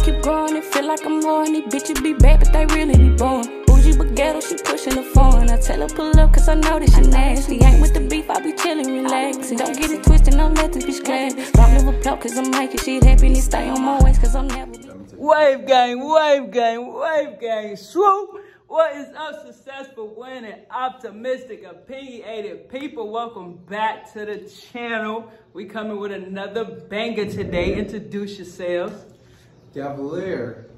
keep growing, it feel like I'm more. And these bitches be bad, but they really be born. Bougie but ghetto, she pushing the phone. I tell her pull up, cause I know that she nasty. Ain't with the beef, I be chillin', relaxing. Don't get it twisted, don't let this bitch class. Don't live a plot, cause I'm making shit happen. And stay on my waist, cause I'm never. Wave gang, wave gang, wave gang. Swoop! What is up, successful, winning, optimistic, opinionated people? Welcome back to the channel. We coming with another banger today. Introduce yourselves. Devilier,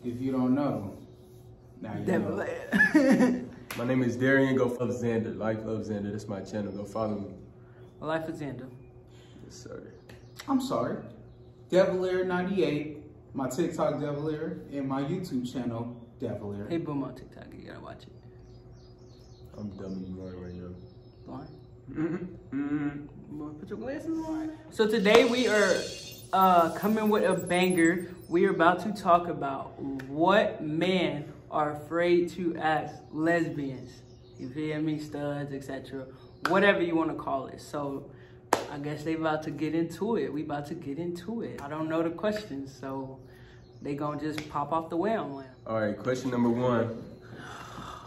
if you don't know. Now you Devilier. My name is Darian, go follow Xander. Life of Xander, that's my channel, go follow me. Life of Xander. Yes, sir. I'm sorry. Devilier98, my TikTok Devilier, and my YouTube channel, Devilier. Hey, boom on TikTok, you gotta watch it. I'm dumb blind right now. Blind? Put your glasses on. So today we are coming with a banger. We are about to talk about what men are afraid to ask lesbians. You feel me? Studs, etc. Whatever you want to call it. So I guess they about to get into it. We about to get into it. I don't know the questions, so they gonna just pop off the whale. All right, question number one.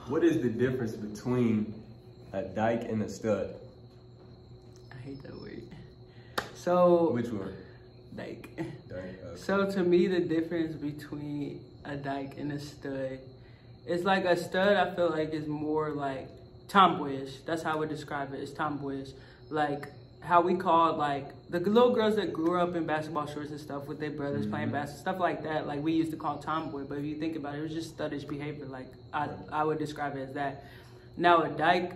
What is the difference between a dyke and a stud? I hate that word. So Which one? Dyke. Dyke. Okay. So to me, the difference between a dyke and a stud, it's like a stud, I feel like is more like tomboyish. That's how I would describe it. It's tomboyish. Like how we call like the little girls that grew up in basketball shorts and stuff with their brothers playing basketball, stuff like that. Like we used to call tomboy, but if you think about it, it was just studdish behavior. Like I would describe it as that. Now a dyke,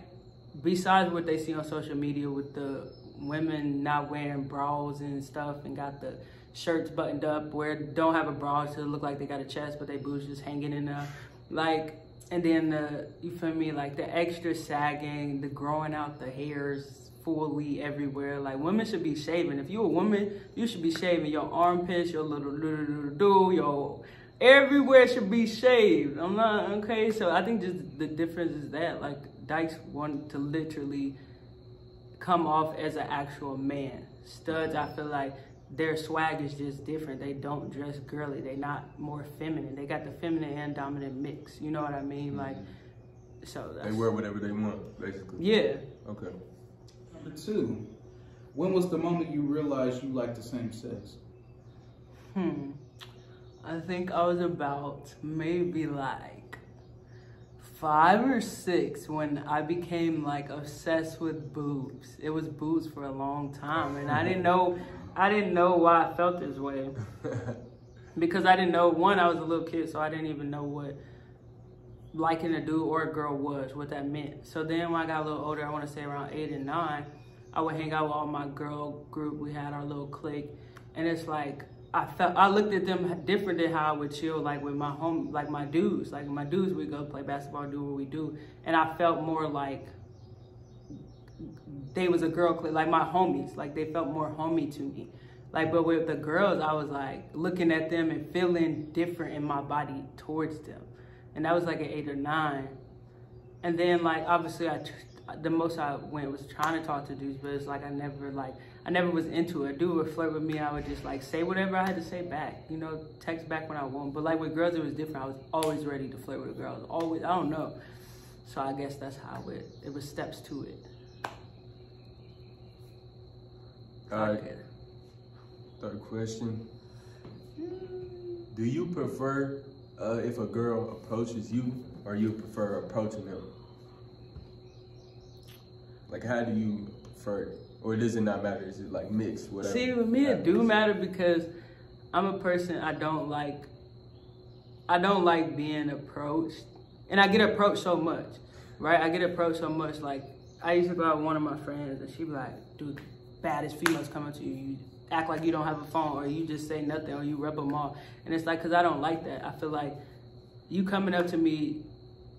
besides what they see on social media with the women not wearing bras and stuff and got the shirts buttoned up where don't have a bra to look like they got a chest, but they boobs just hanging in there. Like, and then you feel me, like the extra sagging, the growing out the hairs fully everywhere. Like women should be shaving. If you're a woman, you should be shaving your armpits, your little your everywhere should be shaved. I'm not okay. So I think just the difference is that like dykes want to literally come off as an actual man. Studs, I feel like their swag is just different. They don't dress girly. They not more feminine. They got the feminine and dominant mix. You know what I mean? Like, so that's, they wear whatever they want, basically. Yeah. Okay. Number two, when was the moment you realized you liked the same sex? I think I was about maybe like 5 or 6 when I became like obsessed with boobs. It was boobs for a long time, and I didn't know why I felt this way. Because I didn't know, one, I was a little kid, so I didn't even know what liking a dude or a girl was, what that meant. So then when I got a little older, I want to say around 8 and 9, I would hang out with all my girl group. We had our little clique, and it's like I looked at them different than how I would chill like with my my dudes. Like my dudes, we go play basketball, do what we do, and I felt more like they was a girl clique, like my homies. Like they felt more homey to me. Like, but with the girls, I was like looking at them and feeling different in my body towards them. And that was like at 8 or 9. And then like, obviously the most I went was trying to talk to dudes, but it's like, I never was into it. A dude would flirt with me, I would just like say whatever I had to say back, you know, text back when I want. But like with girls, it was different. I was always ready to flirt with a girl. Always, I don't know. So I guess that's how it was steps to it. All right. Third question. Do you prefer if a girl approaches you, or you prefer approaching them? Like, how do you prefer it? Or does it not matter? Is it like mixed, whatever? See, with me, it do matter because I'm a person, I don't like being approached. And I get approached so much, right? I get approached so much. Like, I used to go out with one of my friends, and she'd be like, dude, baddest females coming to you. You act like you don't have a phone, or you just say nothing, or you rub them off. And it's like, because I don't like that. I feel like you coming up to me,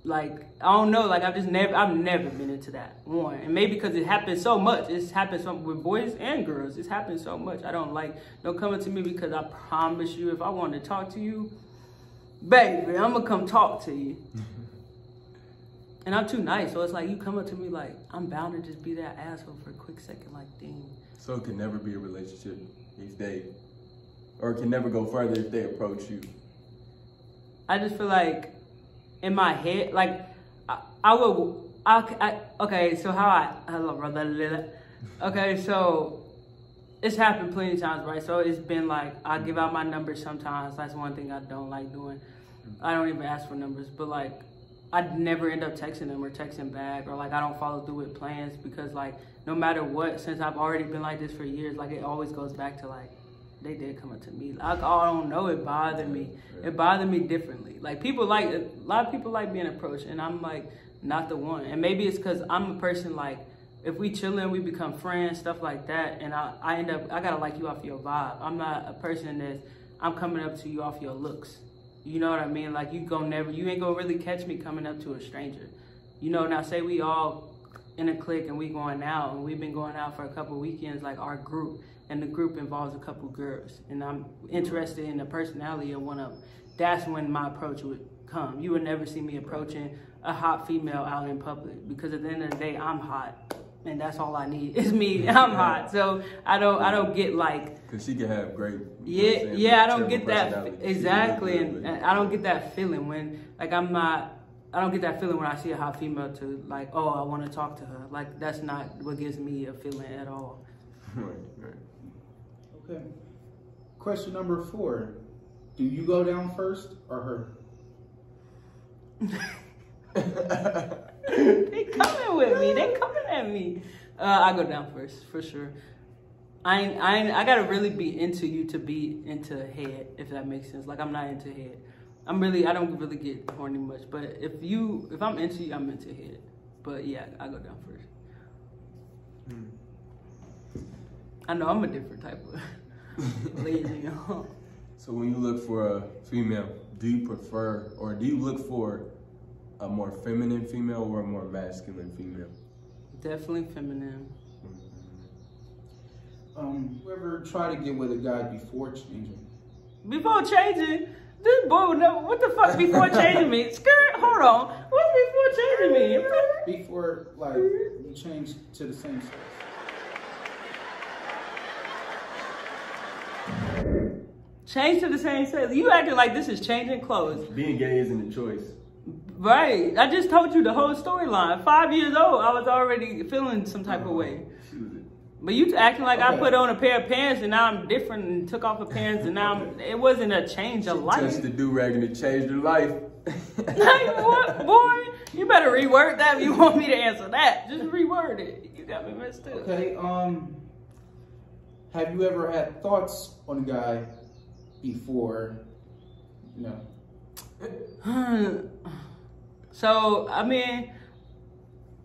like, I don't know, like I've never been into that, one. And maybe because it happens so much. It's happened so with boys and girls. It's happened so much. I don't like, don't coming to me, because I promise you, if I want to talk to you, baby, I'm going to come talk to you. And I'm too nice, so it's like you come up to me like, I'm bound to just be that asshole for a quick second, like, dang. So it can never be a relationship these days. or can never go further if they approach you? I just feel like in my head, like okay, so okay, so it's happened plenty of times, right? So it's been like, I give out my numbers sometimes. That's one thing I don't like doing. I don't even ask for numbers, but like, I never end up texting them or texting back, or like I don't follow through with plans, because like no matter what, since I've already been like this for years, like it always goes back to like, they did come up to me. Like, I don't know, it bothered me. It bothered me differently. Like a lot of people like being approached, and I'm like not the one. And maybe it's because I'm a person like, if we chilling, we become friends, stuff like that, and I gotta like you off your vibe. I'm not a person I'm coming up to you off your looks. You know what I mean? Like, you ain't gonna really catch me coming up to a stranger. You know, now say we all in a clique and we going out, and we've been going out for a couple weekends, like our group, and the group involves a couple girls, and I'm interested in the personality of one of them. That's when my approach would come. You would never see me approaching a hot female out in public, because at the end of the day, I'm hot. And that's all I need. It's me. I'm hot. So I don't get like, because she can have great, I don't get that exactly, and I don't get that feeling when like I don't get that feeling when I see a hot female to like, oh, I want to talk to her. Like, that's not what gives me a feeling at all. Right. Okay. Question number 4: do you go down first or her? They coming with me. They coming at me. I go down first, for sure. I gotta really be into you to be into head, if that makes sense. Like, I'm not into head. I don't really get horny much. But if I'm into you, I'm into head. But yeah, I go down first. I know I'm a different type of lady. So when you look for a female, do you prefer, or do you look for a more feminine female or a more masculine female? Definitely feminine. You ever try to get with a guy before changing? Before changing? This boy would never, what the fuck before changing me? Skirt, hold on. What's before changing me? Before, like, you change to the same sex. Change to the same sex? You acting like this is changing clothes. Being gay isn't a choice. Right. I just told you the whole storyline. 5 years old, I was already feeling some type of way. But you acting like I put on a pair of pants and now I'm different, and took off the pants and now it wasn't a change of life. Touched the do-rag and it changed her life. Like, what, boy? You better reword that if you want me to answer that. Just reword it. You got me messed up. Okay, have you ever had thoughts on a guy before, you know? So, I mean,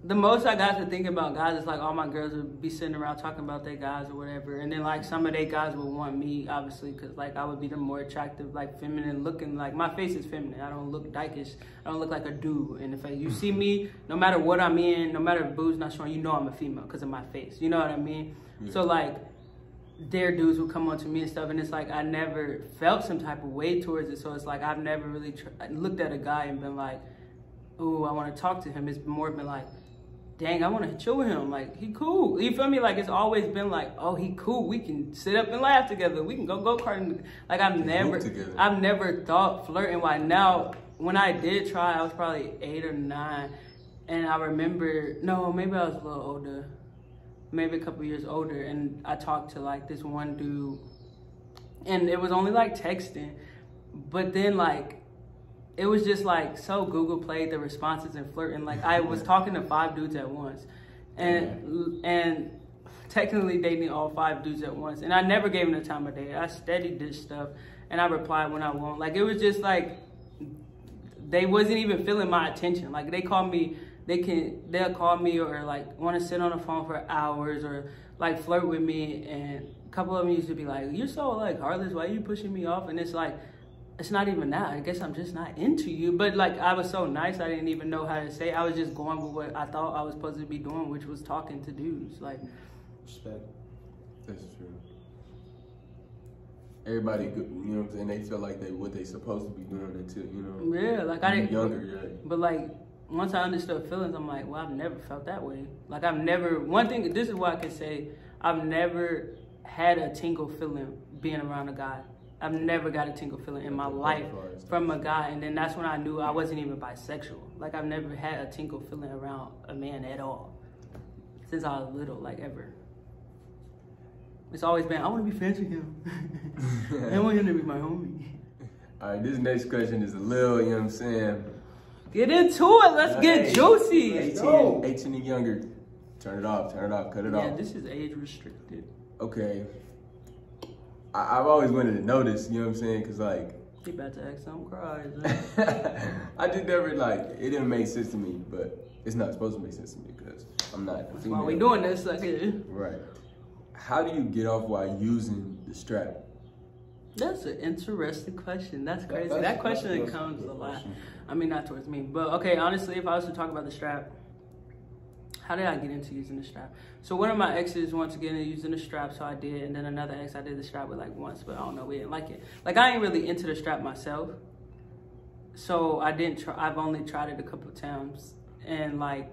the most I got to think about guys is like all my girls would be sitting around talking about their guys or whatever. And then like some of their guys would want me, obviously, because like I would be the more attractive, like feminine looking. Like, my face is feminine. I don't look dykish. I don't look like a dude in the face. You see me, no matter what I'm in, no matter if boob's not showing, you know I'm a female because of my face. You know what I mean? Yeah. So like, their dudes would come on to me and stuff, and it's like I never felt some type of way towards it. So it's like I've never really looked at a guy and been like, ooh, I want to talk to him. It's more been like, dang, I want to chill with him. Like, he cool. You feel me? Like, it's always been like, oh, he cool. We can sit up and laugh together. We can go karting. Like, I've never thought flirting. Why now, when I did try, I was probably 8 or 9, and I remember, no, maybe I was a little older, maybe a couple years older, and I talked to like this one dude, and it was only like texting, but then like, it was just like, so Google played the responses and flirting. Like, I was talking to 5 dudes at once, and technically dating all 5 dudes at once. And I never gave them the time of day. I steady did stuff, and I replied when I want. Like, it was just like, they wasn't even feeling my attention. Like, they call me, they'll call me or like want to sit on the phone for hours or like flirt with me. And a couple of them used to be like, you're so like heartless. Why are you pushing me off? And it's like, it's not even that. I guess I'm just not into you. But like, I was so nice, I didn't even know how to say. I was just going with what I thought I was supposed to be doing, which was talking to dudes. Like, respect. That's true. Everybody, you know what I'm saying? They feel like what they supposed to be doing until, you know. Yeah, like I didn't. Younger, yeah. But like, once I understood feelings, I'm like, well, I've never felt that way. Like, I've never. One thing. This is what I can say. I've never had a tingle feeling being around a guy. I've never got a tingle feeling in my life from a guy, and then that's when I knew I wasn't even bisexual. Like, I've never had a tingle feeling around a man at all since I was little, like, ever. It's always been, I want to be friends with him. I want him to be my homie. All right, this next question is a little, you know what I'm saying? Get into it. Let's get juicy. 18 and younger. Turn it off, cut it off. Yeah, this is age restricted. Okay. I've always wanted to know this, you know what I'm saying? Because, like... You about to act something crazy. I just never, like, it didn't make sense to me, but it's not supposed to make sense to me because I'm not a female. That's why we doing this, like, right. How do you get off while using the strap? That's an interesting question. That's crazy. That question comes a lot. I mean, not towards me, but okay, honestly, if I was to talk about the strap, how did I get into using the strap? So one of my exes wanted to get into using the strap, so I did. And then another ex I did the strap with like once, but I don't know, we didn't like it. Like, I ain't really into the strap myself. So I didn't try, I've only tried it a couple of times. And like,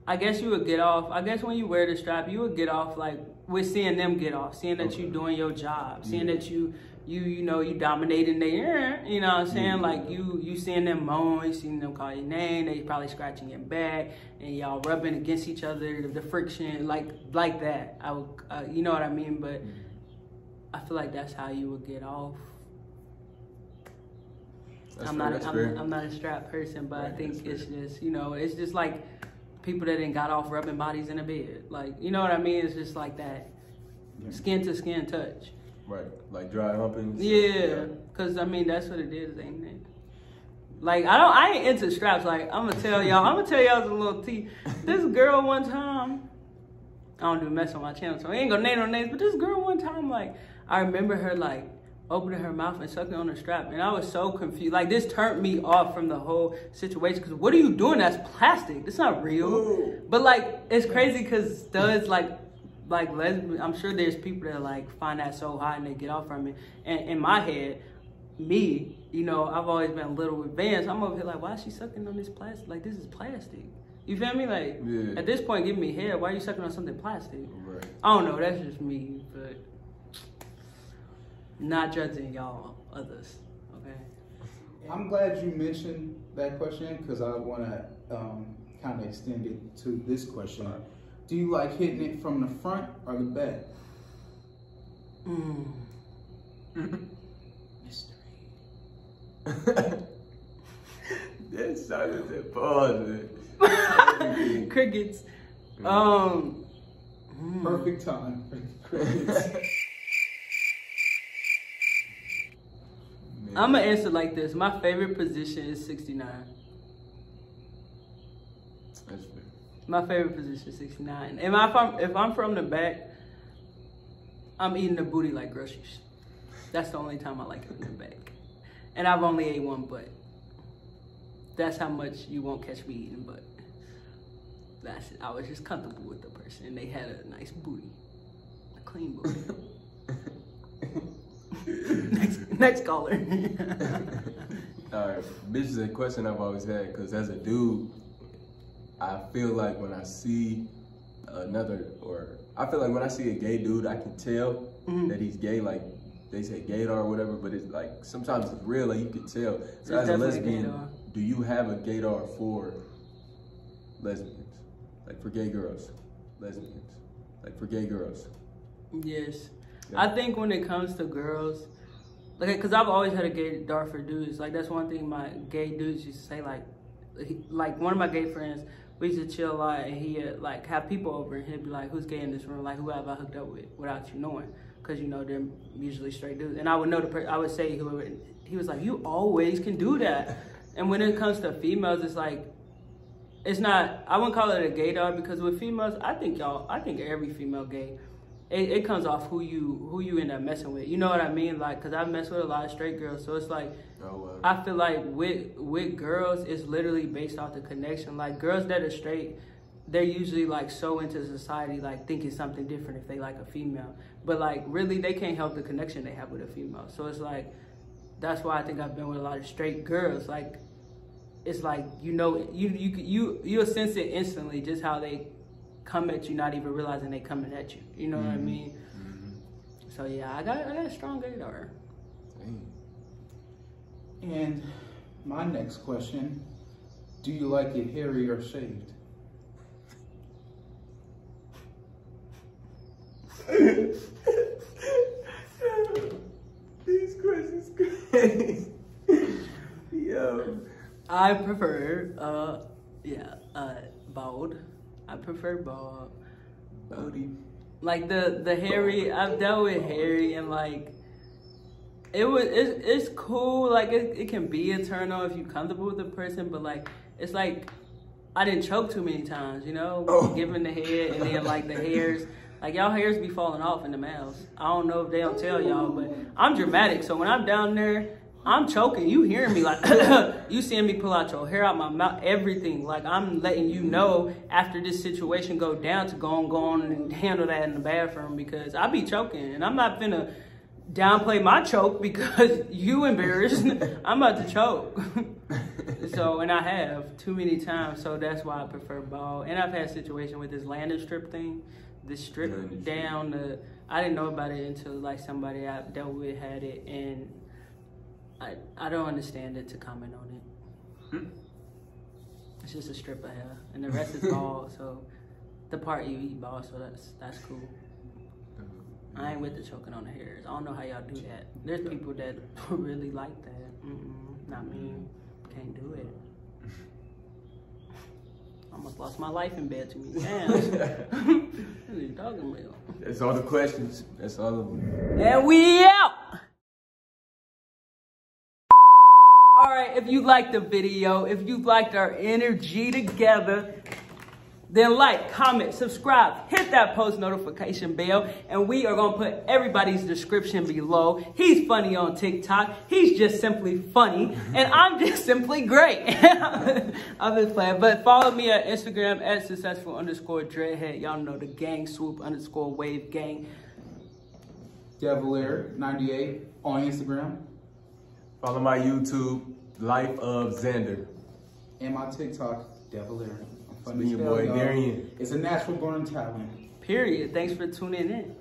I guess you would get off, I guess when you wear the strap, you would get off like with seeing them get off, seeing that you doing your job, seeing that you know, you dominating their, you know what I'm saying? Like, you seeing them moan, you seeing them call your name, they probably scratching your back, and y'all rubbing against each other, the friction, like that. I would, you know what I mean? But I feel like that's how you would get off. I'm not a strap person, but I think it's just, you know, it's just like people that ain't got off rubbing bodies in a bed. Like, you know what I mean? It's just like that skin to skin touch. Right, like dry humping. Yeah, cause I mean that's what it is, ain't it? Like, I ain't into straps. Like, I'm gonna tell y'all a little tea. This girl one time, I don't do mess on my channel, so I ain't gonna name no names. But this girl one time, like, I remember her like opening her mouth and sucking on the strap, and I was so confused. Like, this turned me off from the whole situation. Cause what are you doing? That's plastic. It's not real. Ooh. But like, it's crazy cause studs like lesbian, I'm sure there's people that like find that so hot and they get off from it. And in my head, me, you know, I've always been a little advanced. I'm over here like, why is she sucking on this plastic? Like, this is plastic. You feel me? Like, at this point, give me head. Why are you sucking on something plastic? Right. I don't know. That's just me, but not judging y'all others. Okay. I'm glad you mentioned that question because I want to kind of extend it to this question. Do you like hitting it from the front or the back? Mystery. That sounded that pause, man. Crickets. Perfect time. Crickets. I'm gonna answer like this. My favorite position is 69. That's fair. My favorite position is 69. And if I'm from the back, I'm eating the booty like groceries. That's the only time I like it in the back. And I've only ate one butt. That's how much you won't catch me eating butt. That's it. I was just comfortable with the person, and they had a nice booty, a clean booty. next caller. All right, this is a question I've always had because as a dude, I feel like when I see when I see a gay dude, I can tell that he's gay. Like, they say gaydar or whatever, but it's like sometimes it's real, like you can tell. So as a lesbian, do you have a gaydar for lesbians? Like for gay girls, lesbians? Like for gay girls? Yes. Yeah. I think when it comes to girls, like, because I've always had a gaydar for dudes. Like, that's one thing my gay dudes used to say. Like one of my gay friends, we used to chill a lot, and he'd like have people over, and he'd be like, "Who's gay in this room? Like, who have I hooked up with without you knowing?" Because, you know, they're usually straight dudes. And I would know I would say whoever. He was like, "You always can do that." And when it comes to females, it's like, it's not. I wouldn't call it a gaydar because with females, I think every female gay. It comes off who you end up messing with. You know what I mean? Like, cause I've messed with a lot of straight girls, so it's like, I feel like with girls, it's literally based off the connection. Like, girls that are straight, they're usually like so into society, like thinking something different if they like a female. But like, really, they can't help the connection they have with a female. So it's like, that's why I think I've been with a lot of straight girls. Like, it's like, you know, you'll sense it instantly, just how they come at you, not even realizing they coming at you. You know what I mean? So yeah, I got a strong gaydar. And my next question, do you like it hairy or shaved? These questions crazy. Yo. I prefer, bald. I prefer bald. Baldy. Like the hairy, I've dealt with hairy and like, it's cool. Like it can be a turn on if you're comfortable with the person, but like, it's like, I didn't choke too many times, you know? Oh. Giving the head and then like the hairs. Like y'all hairs be falling off in the mouths. I don't know if they don't tell y'all, but I'm dramatic. So when I'm down there, I'm choking. You hearing me like, you seeing me pull out your hair out my mouth, everything. Like I'm letting you know after this situation go down to go on and handle that in the bathroom because I be choking and I'm not finna downplay my choke because you embarrassed. I'm about to choke. So, and I have too many times. So that's why I prefer bald. And I've had a situation with this landing strip thing. This strip down, I didn't know about it until like somebody I dealt with had it, and I don't understand it to comment on it. It's just a strip of hair, and the rest is bald. So the part you eat bald, so that's cool. I ain't with the choking on the hairs. I don't know how y'all do that. There's people that really like that. Not me. Can't do it. Almost lost my life in bed too many times. What are you talking about? That's all the questions. That's all of them. And we out! Alright, if you liked the video, if you liked our energy together, then like, comment, subscribe, hit that post notification bell, and we are going to put everybody's description below. He's funny on TikTok. He's just simply funny, and I'm just simply great. I'm just playing, but follow me at Instagram at successful_dreadhead. Y'all know the gang, swoop_wave gang. Devilier98 on Instagram. Follow my YouTube, Life of Xander. And my TikTok, Devilier. It's me, your boy Darian. It's a natural born talent. Period. Thanks for tuning in.